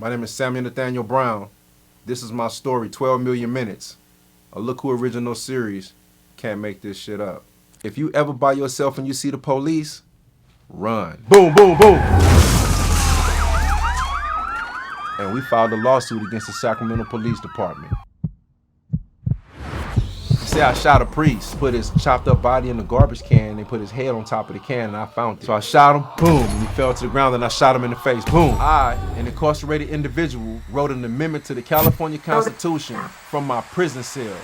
My name is Samuel Nathaniel Brown. This is my story, 12 Million Minutes. A Look Who original series. Can't make this shit up. If you ever by yourself and you see the police, run. Boom, boom, boom. And we filed a lawsuit against the Sacramento Police Department. Say I shot a priest, put his chopped up body in the garbage can, and they put his head on top of the can, and I found it. So I shot him, boom, and he fell to the ground, and I shot him in the face, boom. I, an incarcerated individual, wrote an amendment to the California Constitution from my prison cell.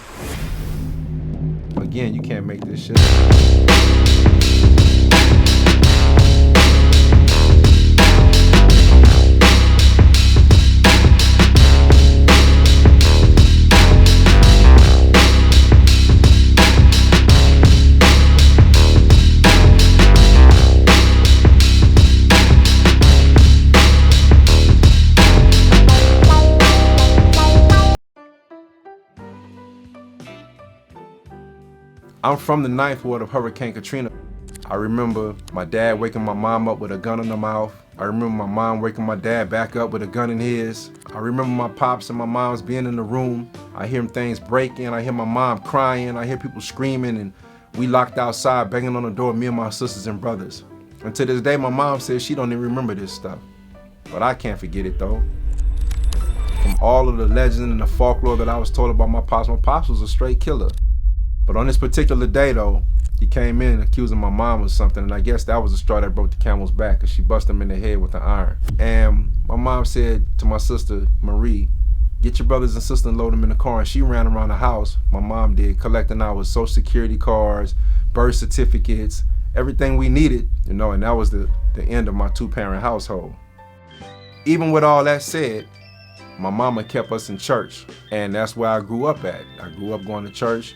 Again, you can't make this shit up. I'm from the 9th Ward of Hurricane Katrina. I remember my dad waking my mom up with a gun in her mouth. I remember my mom waking my dad back up with a gun in his. I remember my pops and my moms being in the room. I hear things breaking, I hear my mom crying, I hear people screaming, and we locked outside banging on the door, me and my sisters and brothers. And to this day, my mom says she don't even remember this stuff. But I can't forget it though. From all of the legend and the folklore that I was told about my pops was a straight killer. But on this particular day though, he came in accusing my mom of something, and I guess that was the straw that broke the camel's back, because she busted him in the head with an iron. And my mom said to my sister, Marie, get your brothers and sisters and load them in the car, and she ran around the house, my mom did, collecting our social security cards, birth certificates, everything we needed, and that was the end of my 2-parent household. Even with all that said, my mama kept us in church, and that's where I grew up at. I grew up going to church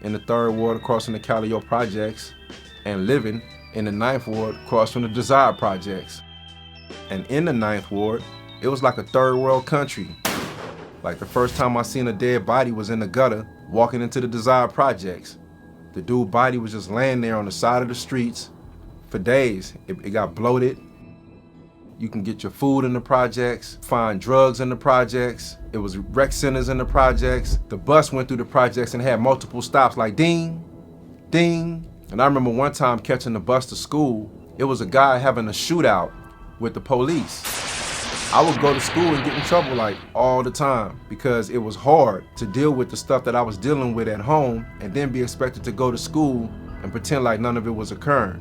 in the 3rd Ward across from the Callio Projects, and living in the 9th Ward across from the Desire Projects. And in the 9th Ward, it was like a third world country. Like the first time I seen a dead body was in the gutter, walking into the Desire Projects. The dude's body was just laying there on the side of the streets for days. It got bloated. You can get your food in the projects, find drugs in the projects. It was rec centers in the projects. The bus went through the projects and had multiple stops like ding, ding. And I remember one time catching the bus to school, it was a guy having a shootout with the police. I would go to school and get in trouble like all the time because it was hard to deal with the stuff that I was dealing with at home and then be expected to go to school and pretend like none of it was occurring.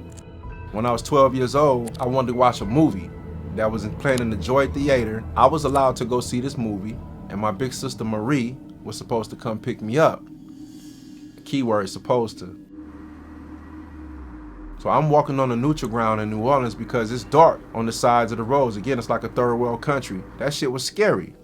When I was 12 years old, I wanted to watch a movie that was playing in the Joy Theater. I was allowed to go see this movie, and my big sister Marie was supposed to come pick me up. Keyword, supposed to. So I'm walking on the neutral ground in New Orleans because it's dark on the sides of the roads. Again, it's like a third world country. That shit was scary.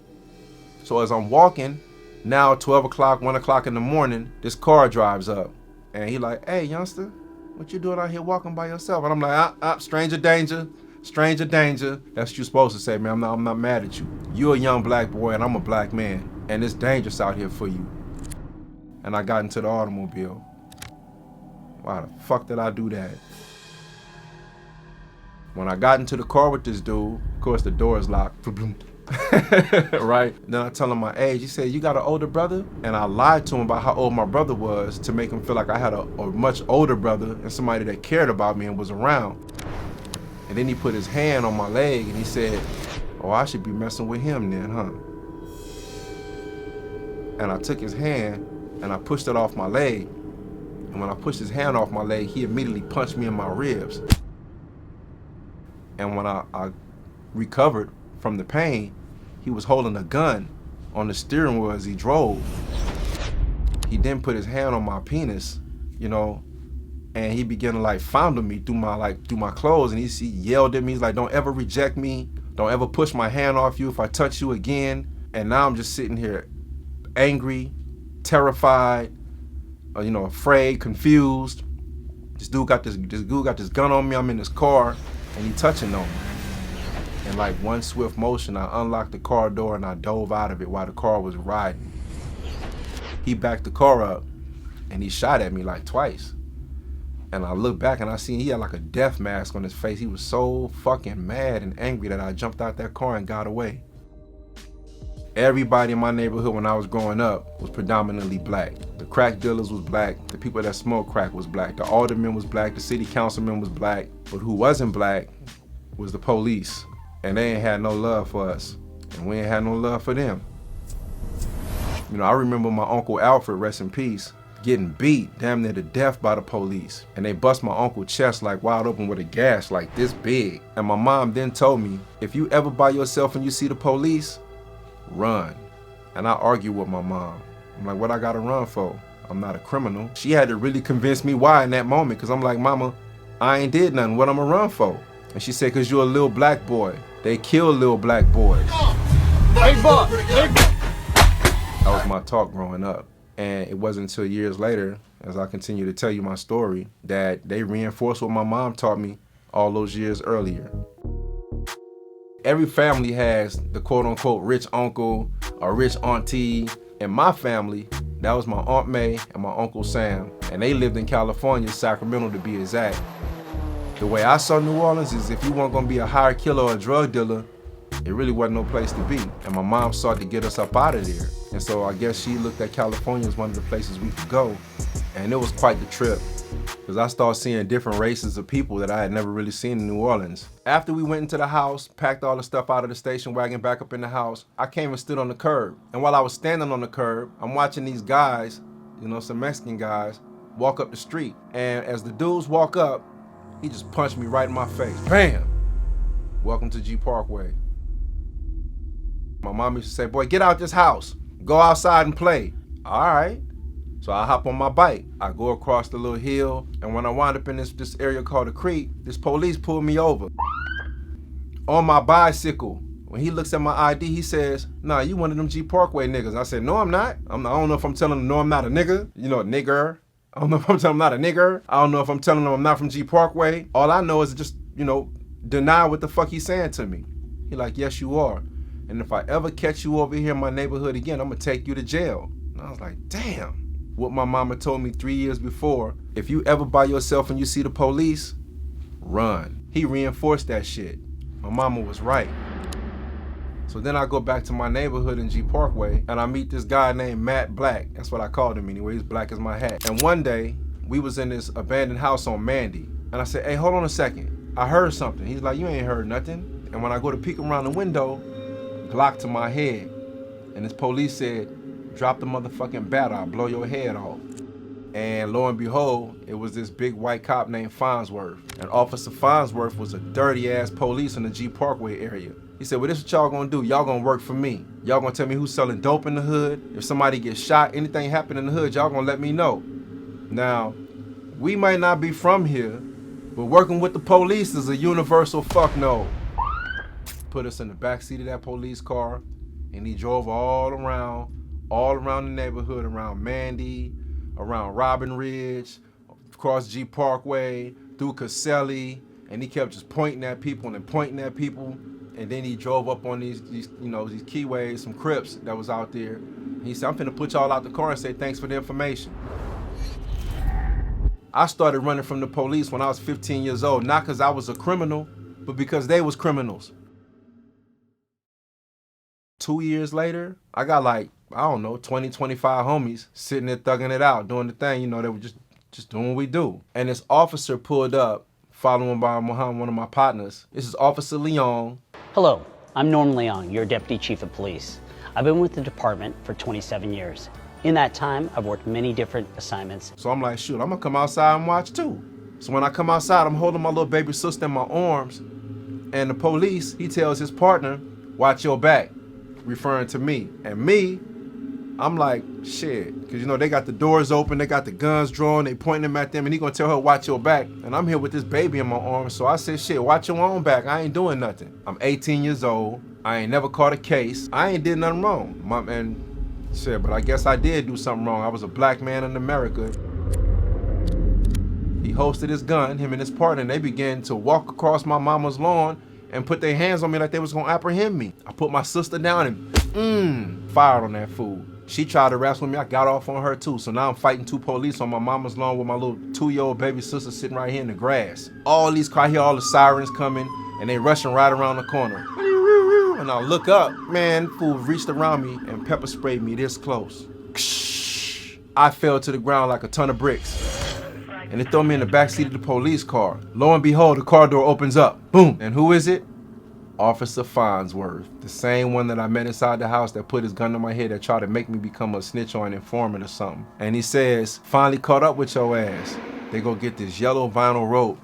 So as I'm walking, now 12 o'clock, 1 o'clock in the morning, this car drives up. And he like, hey, youngster, what you doing out here walking by yourself? And I'm like, stranger danger. Stranger danger. That's what you're supposed to say, man. I'm not mad at you. You're a young black boy and I'm a black man. And it's dangerous out here for you. And I got into the automobile. Why the fuck did I do that? When I got into the car with this dude, of course the door is locked. Right? Then I tell him my age. He said, you got an older brother? And I lied to him about how old my brother was to make him feel like I had a much older brother and somebody that cared about me and was around. And then he put his hand on my leg and he said, oh, I should be messing with him then, huh? And I took his hand and I pushed it off my leg. And when I pushed his hand off my leg, he immediately punched me in my ribs. And when I recovered from the pain, he was holding a gun on the steering wheel as he drove. He then put his hand on my penis, and he began to fondle me through my clothes, and he yelled at me. He's like, don't ever reject me. Don't ever push my hand off you if I touch you again. And now I'm just sitting here angry, terrified, afraid, confused. This dude got this gun on me. I'm in this car and he touching on me. In one swift motion, I unlocked the car door and I dove out of it while the car was riding. He backed the car up and he shot at me twice. And I looked back and I seen he had a death mask on his face. He was so fucking mad and angry that I jumped out that car and got away. Everybody in my neighborhood when I was growing up was predominantly black. The crack dealers was black, the people that smoked crack was black, the alderman was black, the city councilman was black, but who wasn't black was the police. And they ain't had no love for us, and we ain't had no love for them. You know, I remember my Uncle Alfred, rest in peace, getting beat damn near to death by the police. And they bust my uncle's chest like wide open with a gash like this big. And my mom then told me, if you ever by yourself and you see the police, run. And I argued with my mom. I'm like, what I gotta run for? I'm not a criminal. She had to really convince me why in that moment, because I'm like, mama, I ain't did nothing. What I'm gonna run for? And she said, because you're a little black boy. They kill little black boys. Big boy. That was my talk growing up. And it wasn't until years later, as I continue to tell you my story, that they reinforced what my mom taught me all those years earlier. Every family has the quote unquote rich uncle or rich auntie. In my family, that was my Aunt May and my Uncle Sam. And they lived in California, Sacramento to be exact. The way I saw New Orleans is if you weren't gonna be a hired killer or a drug dealer, it really wasn't no place to be. And my mom sought to get us up out of there. And so I guess she looked at California as one of the places we could go. And it was quite the trip, because I started seeing different races of people that I had never really seen in New Orleans. After we went into the house, packed all the stuff out of the station wagon back up in the house, I came and stood on the curb. And while I was standing on the curb, I'm watching these guys, you know, some Mexican guys, walk up the street. And as the dudes walk up, he just punched me right in my face. Bam! Welcome to G Parkway. My mom used to say, boy, get out this house. Go outside and play. All right. So I hop on my bike. I go across the little hill. And when I wound up in this area called the creek, this police pulled me over. On my bicycle. When he looks at my ID, he says, nah, you one of them G Parkway niggas. I said, no, I'm not. I don't know if I'm telling him, no, I'm not a nigga. You know, a nigger. I don't know if I'm telling him I'm not a nigger. I don't know if I'm telling him I'm not from G Parkway. All I know is just, you know, deny what the fuck he's saying to me. He like, yes, you are. And if I ever catch you over here in my neighborhood again, I'm gonna take you to jail. And I was like, damn. What my mama told me 3 years before, if you ever by yourself and you see the police, run. He reinforced that shit. My mama was right. So then I go back to my neighborhood in G Parkway and I meet this guy named Matt Black. That's what I called him anyway, he's black as my hat. And one day, we was in this abandoned house on Mandy. And I said, hey, hold on a second. I heard something. He's like, you ain't heard nothing. And when I go to peek around the window, Glock to my head. And this police said, drop the motherfucking bat, I'll blow your head off. And lo and behold, it was this big white cop named Farnsworth. And Officer Farnsworth was a dirty ass police in the G Parkway area. He said, well, this is what y'all gonna do. Y'all gonna work for me. Y'all gonna tell me who's selling dope in the hood. If somebody gets shot, anything happen in the hood, y'all gonna let me know. Now, we might not be from here, but working with the police is a universal fuck no. Put us in the back seat of that police car, and he drove all around the neighborhood, around Mandy, around Robin Ridge, across G Parkway, through Caselli, and he kept just pointing at people and pointing at people. And then he drove up on these keyways, some Crips that was out there. He said, I'm finna put y'all out the car and say thanks for the information. I started running from the police when I was 15 years old, not because I was a criminal, but because they was criminals. 2 years later, I got like, I don't know, 20, 25 homies sitting there thugging it out, doing the thing, you know, they were just doing what we do. And this officer pulled up, following by one of my partners. This is Officer Leon. Hello, I'm Norm Leon, your Deputy Chief of Police. I've been with the department for 27 years. In that time, I've worked many different assignments. So I'm like, shoot, I'm gonna come outside and watch too. So when I come outside, I'm holding my little baby sister in my arms, and the police, he tells his partner, watch your back, referring to me. And me, I'm like, shit, because you know, they got the doors open, they got the guns drawn, they pointing them at them, and he gonna tell her, watch your back. And I'm here with this baby in my arms, so I said, shit, watch your own back, I ain't doing nothing. I'm 18 years old, I ain't never caught a case, I ain't did nothing wrong. And shit, but I guess I did do something wrong. I was a black man in America. He hosted his gun, him and his partner, and they began to walk across my mama's lawn and put their hands on me like they was gonna apprehend me. I put my sister down and fired on that fool. She tried to wrestle me, I got off on her too. So now I'm fighting two police on my mama's lawn with my little 2-year-old baby sister sitting right here in the grass. All these cars, I hear all the sirens coming and they rushing right around the corner. And and I look up, man, fool reached around me and pepper sprayed me this close. I fell to the ground like a ton of bricks. And they throw me in the backseat of the police car. Lo and behold, the car door opens up. Boom. And who is it? Officer Farnsworth, the same one that I met inside the house that put his gun to my head that tried to make me become a snitch or an informant or something. And he says, finally caught up with your ass. They go get this yellow vinyl rope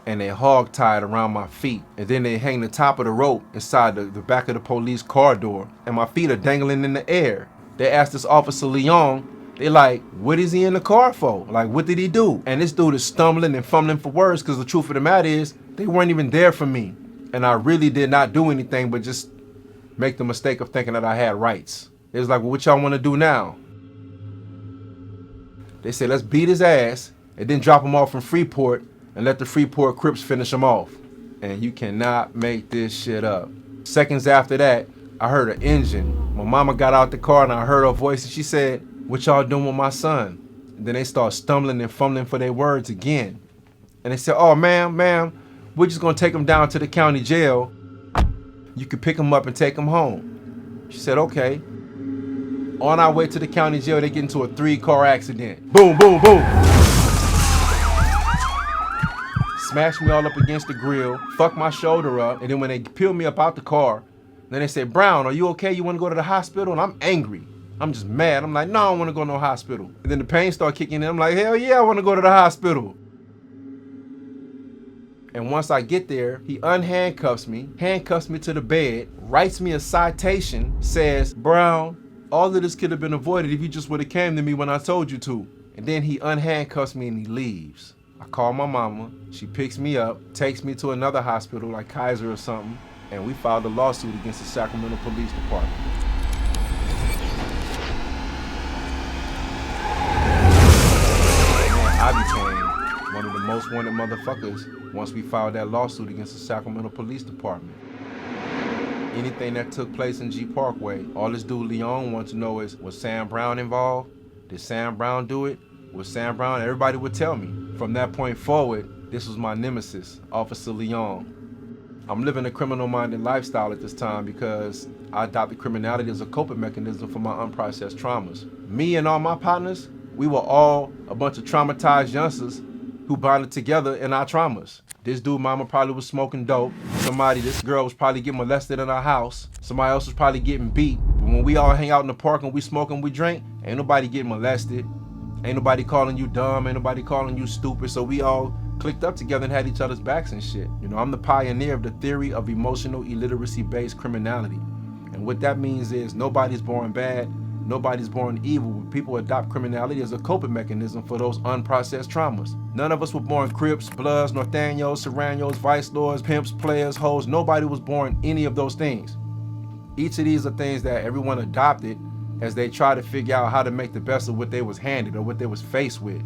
and they hog tie it around my feet. And then they hang the top of the rope inside the back of the police car door. And my feet are dangling in the air. They asked this Officer Leon, they like, what is he in the car for? Like, what did he do? And this dude is stumbling and fumbling for words because the truth of the matter is, they weren't even there for me. And I really did not do anything but just make the mistake of thinking that I had rights. It was like, well, what y'all want to do now? They said, let's beat his ass and then drop him off in Freeport and let the Freeport Crips finish him off. And you cannot make this shit up. Seconds after that, I heard an engine. My mama got out the car and I heard her voice and she said, what y'all doing with my son? And then they start stumbling and fumbling for their words again. And they said, oh, ma'am, we're just gonna take him down to the county jail. You can pick him up and take him home. She said, okay. On our way to the county jail, they get into a 3-car accident. Boom, boom, boom. Smashed me all up against the grill, fucked my shoulder up, and then when they peeled me up out the car, then they said, Brown, are you okay? You wanna go to the hospital? And I'm angry. I'm just mad. I'm like, no, I don't wanna go to no hospital. And then the pain started kicking in. I'm like, hell yeah, I wanna go to the hospital. And once I get there, he unhandcuffs me, handcuffs me to the bed, writes me a citation, says, Brown, all of this could have been avoided if you just would have came to me when I told you to. And then he unhandcuffs me and he leaves. I call my mama, she picks me up, takes me to another hospital like Kaiser or something, and we filed a lawsuit against the Sacramento Police Department. I became one of the most wanted motherfuckers once we filed that lawsuit against the Sacramento Police Department. Anything that took place in G Parkway, all this dude Leon wants to know is, was Sam Brown involved? Did Sam Brown do it? Was Sam Brown? Everybody would tell me. From that point forward, this was my nemesis, Officer Leon. I'm living a criminal-minded lifestyle at this time because I adopted criminality as a coping mechanism for my unprocessed traumas. Me and all my partners, we were all a bunch of traumatized youngsters who bonded together in our traumas. This dude mama probably was smoking dope. This girl was probably getting molested in our house. Somebody else was probably getting beat. But when we all hang out in the park and we smoke and we drink, ain't nobody getting molested. Ain't nobody calling you dumb, ain't nobody calling you stupid. So we all clicked up together and had each other's backs and shit. You know, I'm the pioneer of the theory of emotional illiteracy-based criminality. And what that means is nobody's born bad, nobody's born evil. People adopt criminality as a coping mechanism for those unprocessed traumas. None of us were born Crips, Bloods, Northanios, Serranos, Vice Lords, Pimps, Players, Hoes. Nobody was born any of those things. Each of these are things that everyone adopted as they try to figure out how to make the best of what they was handed or what they was faced with.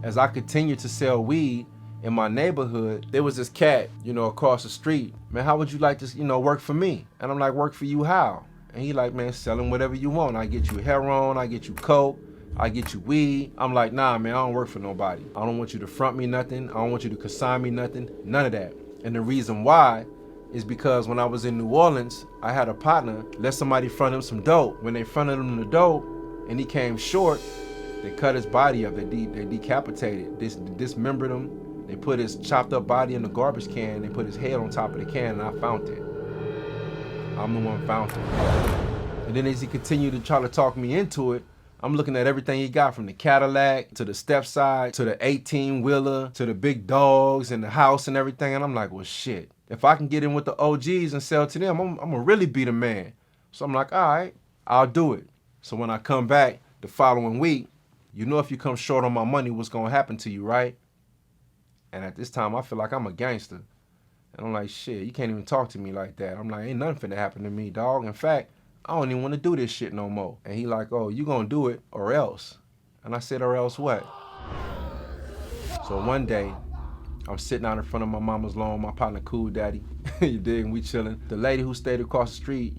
As I continued to sell weed in my neighborhood, there was this cat, across the street. Man, how would you like to, work for me? And I'm like, work for you how? And he like, man, selling whatever you want. I get you heroin, I get you coke, I get you weed. I'm like, nah, man, I don't work for nobody. I don't want you to front me nothing. I don't want you to consign me nothing, none of that. And the reason why is because when I was in New Orleans, I had a partner let somebody front him some dope. When they fronted him the dope and he came short, they cut his body up, they decapitated, dismembered him. They put his chopped up body in the garbage can, they put his head on top of the can, and I found it. I'm the one found it. And then as he continued to try to talk me into it, I'm looking at everything he got, from the Cadillac to the step side to the 18-wheeler to the big dogs and the house and everything. And I'm like, well, shit. If I can get in with the OGs and sell to them, I'm gonna really be the man. So I'm like, all right, I'll do it. So when I come back the following week, if you come short on my money, what's gonna happen to you, right? And at this time, I feel like I'm a gangster. And I'm like, shit, you can't even talk to me like that. I'm like, ain't nothing finna happen to me, dog. In fact, I don't even want to do this shit no more. And he like, oh, you gonna do it or else? And I said, or else what? So one day, I'm sitting out in front of my mama's lawn, my partner Cool Daddy, you dig, and we chilling. The lady who stayed across the street,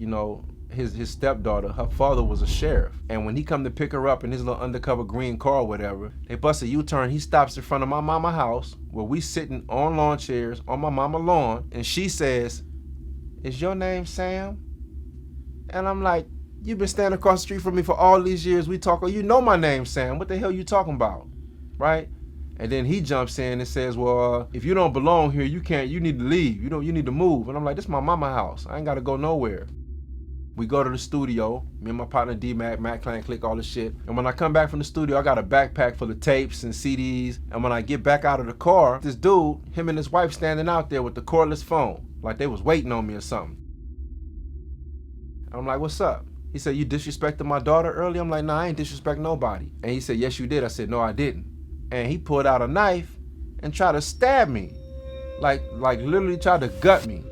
his stepdaughter, her father was a sheriff. And when he come to pick her up in his little undercover green car or whatever, they bust a U-turn. He stops in front of my mama house where we sitting on lawn chairs on my mama lawn. And she says, "Is your name Sam?" And I'm like, "You've been standing across the street from me for all these years. We talk, oh, you know my name, Sam. What the hell you talking about?" Right? And then he jumps in and says, "Well, if you don't belong here, you need to leave. You need to move." And I'm like, "This is my mama house. I ain't got to go nowhere." We go to the studio, me and my partner D-Mac, Mac Clan, Click, all this shit. And when I come back from the studio, I got a backpack full of tapes and CDs. And when I get back out of the car, this dude, him and his wife standing out there with the cordless phone, like they was waiting on me or something. I'm like, "What's up?" He said, "You disrespected my daughter earlier?" I'm like, "Nah, I ain't disrespect nobody." And he said, "Yes, you did." I said, "No, I didn't." And he pulled out a knife and tried to stab me. Like literally tried to gut me.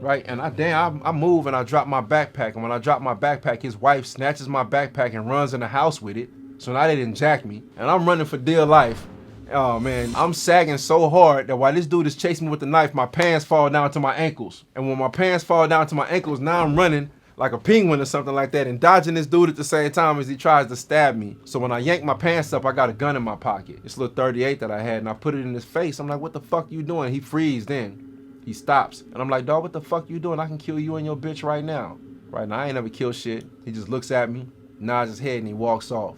Right? And I move and I drop my backpack. And when I drop my backpack, his wife snatches my backpack and runs in the house with it. So now they didn't jack me. And I'm running for dear life. Oh man, I'm sagging so hard that while this dude is chasing me with the knife, my pants fall down to my ankles. And when my pants fall down to my ankles, now I'm running like a penguin or something like that and dodging this dude at the same time as he tries to stab me. So when I yank my pants up, I got a gun in my pocket. This little 38 that I had, and I put it in his face. I'm like, "What the fuck you doing?" He freezes then. He stops. And I'm like, "Dog, what the fuck you doing? I can kill you and your bitch right now." Right now, I ain't never killed shit. He just looks at me, nods his head, and he walks off.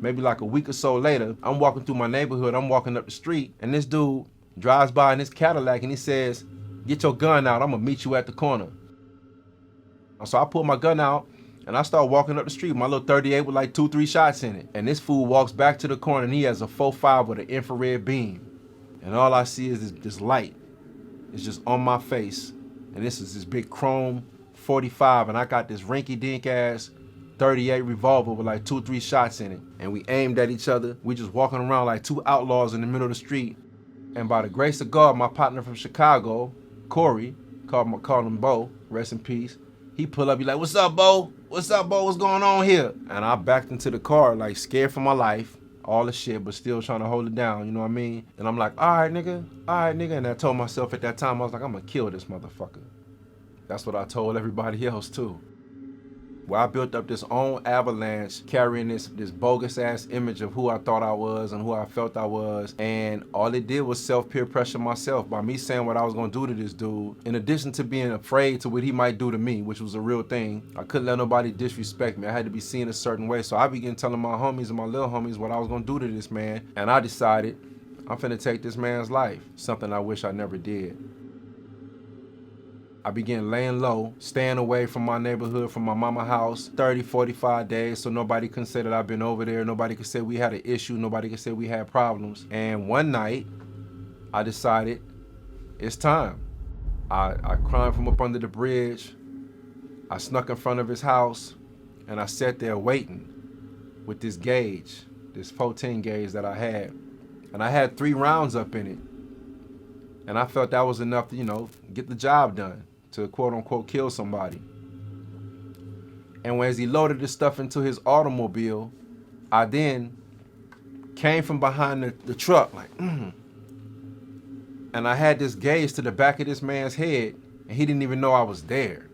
Maybe like a week or so later, I'm walking through my neighborhood. I'm walking up the street, and this dude drives by in his Cadillac, and he says, "Get your gun out. I'm going to meet you at the corner." So I pull my gun out, and I start walking up the street. My little 38 with like 2-3 shots in it. And this fool walks back to the corner, and he has a 4.5 with an infrared beam. And all I see is this light. It's just on my face. And this is this big chrome 45, and I got this rinky-dink ass 38 revolver with like 2-3 shots in it. And we aimed at each other. We just walking around like two outlaws in the middle of the street. And by the grace of God, my partner from Chicago, Corey, called him Bo, rest in peace. He pull up, he like, "What's up, Bo? What's up, Bo? What's going on here?" And I backed into the car, like scared for my life, all the shit, but still trying to hold it down, you know what I mean? And I'm like, all right, nigga. And I told myself at that time, I was like, "I'm gonna kill this motherfucker." That's what I told everybody else too. Well, I built up this own avalanche carrying this bogus ass image of who I thought I was and who I felt I was. And all it did was self-peer pressure myself by me saying what I was gonna do to this dude. In addition to being afraid to what he might do to me, which was a real thing, I couldn't let nobody disrespect me. I had to be seen a certain way. So I began telling my homies and my little homies what I was gonna do to this man. And I decided I'm finna take this man's life, something I wish I never did. I began laying low, staying away from my neighborhood, from my mama house, 30, 45 days, so nobody can say that I've been over there. Nobody can say we had an issue. Nobody can say we had problems. And one night, I decided it's time. I climbed from up under the bridge. I snuck in front of his house, and I sat there waiting with this gauge, this 14 gauge that I had. And I had 3 rounds up in it. And I felt that was enough to, get the job done, to quote unquote kill somebody. And as he loaded this stuff into his automobile, I then came from behind the truck like, and I had this gauge to the back of this man's head, and he didn't even know I was there.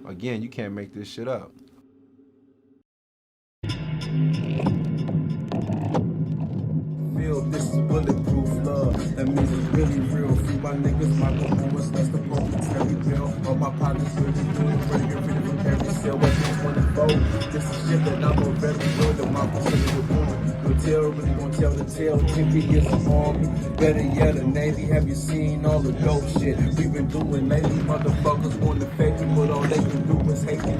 Again, you can't make this shit up. This is bulletproof love. That means it's really real. Free my niggas, my performance, that's the moment. Very real. All my partners really doing pretty good from every cell. What's 24? This is shit that I'm a very good. The my percentage of born. No tell, really gonna tell the tale. 10 years of army. Better yet, a Navy. Have you seen all the dope shit we've been doing lately? Motherfuckers want to fake me, but all they can do is hate me.